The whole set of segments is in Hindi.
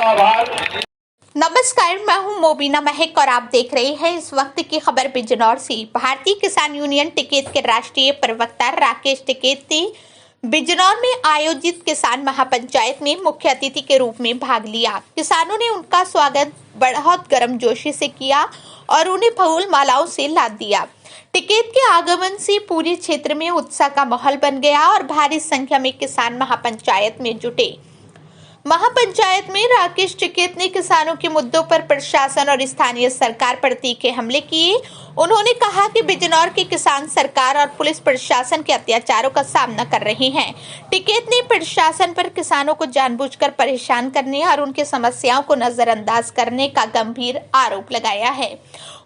आभार। नमस्कार, मैं हूं मोबिना महक और आप देख रहे हैं इस वक्त की खबर बिजनौर से। भारतीय किसान यूनियन टिकैत के राष्ट्रीय प्रवक्ता राकेश टिकैत ने बिजनौर में आयोजित किसान महापंचायत में मुख्य अतिथि के रूप में भाग लिया। किसानों ने उनका स्वागत बहुत गर्मजोशी से किया और उन्हें फूल मालाओं से लाद दिया। टिकैत के आगमन से पूरे क्षेत्र में उत्साह का माहौल बन गया और भारी संख्या में किसान महापंचायत में जुटे। महापंचायत में राकेश टिकैत ने किसानों के मुद्दों पर प्रशासन और स्थानीय सरकार पर तीखे हमले किए। उन्होंने कहा कि बिजनौर के किसान सरकार और पुलिस प्रशासन के अत्याचारों का सामना कर रहे हैं। टिकैत ने प्रशासन पर किसानों को जानबूझकर परेशान करने और उनकी समस्याओं को नजरअंदाज करने का गंभीर आरोप लगाया है।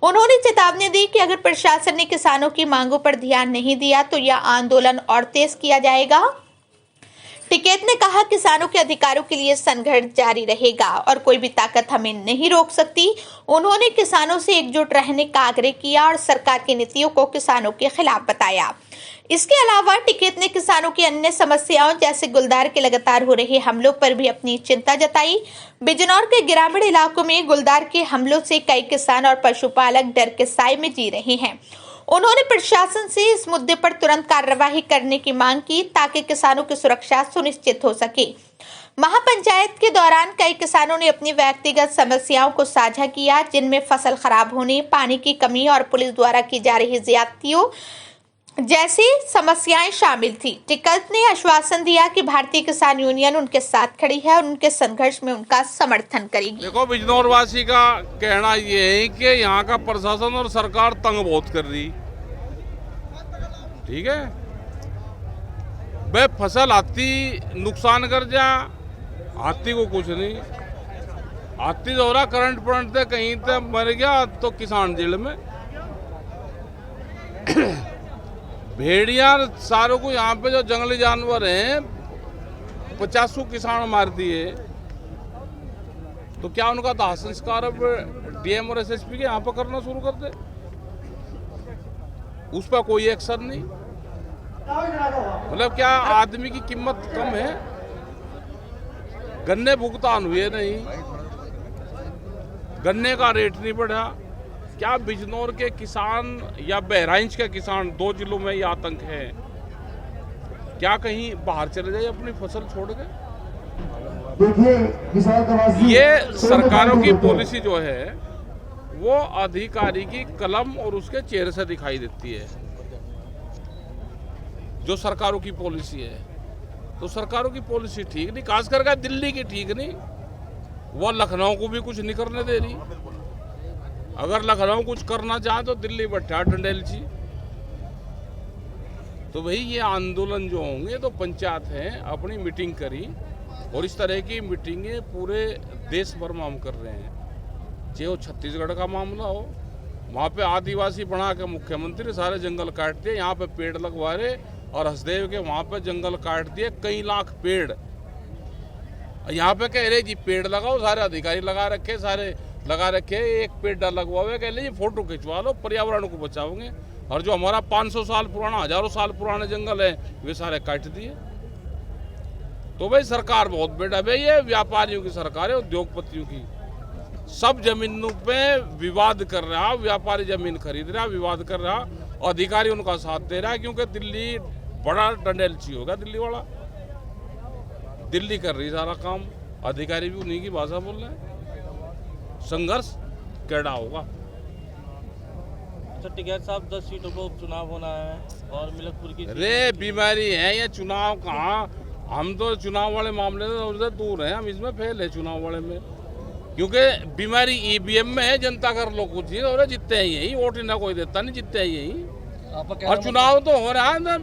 उन्होंने चेतावनी दी कि अगर प्रशासन ने किसानों की मांगों पर ध्यान नहीं दिया तो यह आंदोलन और तेज किया जाएगा। टिकैत ने कहा किसानों के अधिकारों के लिए संघर्ष जारी रहेगा और कोई भी ताकत हमें नहीं रोक सकती। उन्होंने किसानों से एकजुट रहने का आग्रह किया और सरकार की नीतियों को किसानों के खिलाफ बताया। इसके अलावा टिकैत ने किसानों की अन्य समस्याओं जैसे गुलदार के लगातार हो रहे हमलों पर भी अपनी चिंता जताई। बिजनौर के ग्रामीण इलाकों में गुलदार के हमलों से कई किसान और पशुपालक डर के साए में जी रहे हैं। उन्होंने प्रशासन से इस मुद्दे पर तुरंत कार्यवाही करने की मांग की ताकि किसानों की सुरक्षा सुनिश्चित हो सके। महापंचायत के दौरान कई किसानों ने अपनी व्यक्तिगत समस्याओं को साझा किया, जिनमें फसल खराब होने, पानी की कमी और पुलिस द्वारा की जा रही ज्यादतियों जैसी समस्याएं शामिल थी। टिकैत ने आश्वासन दिया कि भारतीय किसान यूनियन उनके साथ खड़ी है और उनके संघर्ष में उनका समर्थन करेगी। देखो, बिजनौर वासी का कहना ये है कि यहाँ का प्रशासन और सरकार तंग बहुत कर रही। ठीक है, बे फसल आती नुकसान कर जा, हाथी को कुछ नहीं। हाथी जो रहा करंट पड़ते कहीं तक मर गया तो किसान जेल में। भेड़िया सारों को यहाँ पे जो जंगली जानवर हैं 50 किसान मार दिए, तो क्या उनका दाह संस्कार अब डीएम और एसएसपी के यहाँ पर करना शुरू कर दे? उस पर कोई एक्शन नहीं। मतलब क्या आदमी की कीमत कम है? गन्ने भुगतान हुए नहीं, गन्ने का रेट नहीं बढ़ा। क्या बिजनौर के किसान या बहराइच के किसान, 2 जिलों में ये आतंक है? क्या कहीं बाहर चले जाए अपनी फसल छोड़ के? ये सरकारों की पॉलिसी जो है वो अधिकारी की कलम और उसके चेहरे से दिखाई देती है। जो सरकारों की पॉलिसी है, तो सरकारों की पॉलिसी ठीक नहीं, खास करके दिल्ली की ठीक नहीं। वो लखनऊ को भी कुछ नहीं करने दे रही। अगर लखनऊ कुछ करना चाहे तो दिल्ली बैठा डंडेल जी। तो भाई ये आंदोलन जो होंगे तो पंचायत है अपनी मीटिंग करी, और इस तरह की मीटिंगें पूरे देश भर में हम कर रहे हैं। चाहे वो छत्तीसगढ़ का मामला हो, वहाँ पे आदिवासी बना के मुख्यमंत्री सारे जंगल काट दिए, यहाँ पे पेड़ लगवा रहे, और हसदेव के वहाँ पे जंगल काट दिए कई लाख पेड़। यहाँ पे कह रहे जी पेड़ लगाओ, सारे अधिकारी लगा रखे, सारे लगा रखे, एक पेड़ लगवा हुआ, कह लीजिए फोटो खिंचवा लो, पर्यावरण को बचाओगे। और जो हमारा 500 साल पुराना, हजारों साल पुराने जंगल है वे सारे काट दिए। तो भाई सरकार बहुत बेटा भाई, ये व्यापारियों की सरकार है, उद्योगपतियों की। सब जमीनों पे विवाद कर रहा, व्यापारी जमीन खरीद रहा, विवाद कर रहा, अधिकारी उनका साथ दे रहा है, क्योंकि दिल्ली बड़ा डंडेलची होगा। दिल्ली वाला दिल्ली कर रही सारा काम, अधिकारी भी उन्हीं की भाषा बोल रहे हैं। संघर्ष कैडा होगा। अच्छा टिकैत साहब, 10 सीटों पर उपचुनाव होना है और मिलकपुर की अरे बीमारी है ये चुनाव कहाँ? हम तो चुनाव वाले मामले से दूर हैं, हम इसमें फेल है चुनाव वाले में, क्योंकि बीमारी ईवीएम में है। जनता कर लो कुछ ही और जीतते हैं यही, वोट ना कोई देता नहीं, जीतते हैं यही। और चुनाव तो हो रहा है ना,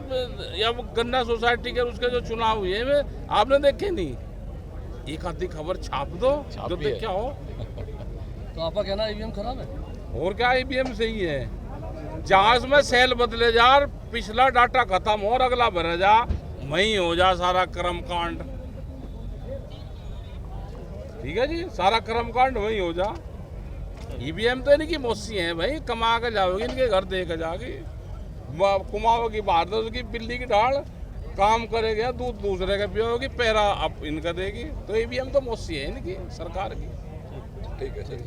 या गन्ना सोसाइटी के उसके जो चुनाव हुए वे आपने देखे नहीं? एक आधी खबर छाप दो जो देखा हो। तो आपका कहना ईवीएम खराब है? और क्या ईवीएम सही है? जहाज में सेल बदले जा, पिछला डाटा खत्म और अगला भरे जा, वही हो जा सारा कर्मकांड। ठीक है जी, सारा कर्मकांड वही हो जा। ईवीएम तो इनकी मौसी है भाई, कमा के जाओगी इनके घर दे के जाओगी, कुमाओगी बाहर दो उसकी बिल्ली की ढाल। काम करेगा दूध दूसरे का पियोगी, पैरा अब इनका देगी, तो ईवीएम तो मौसी है इनकी सरकार की। ठीक है सर।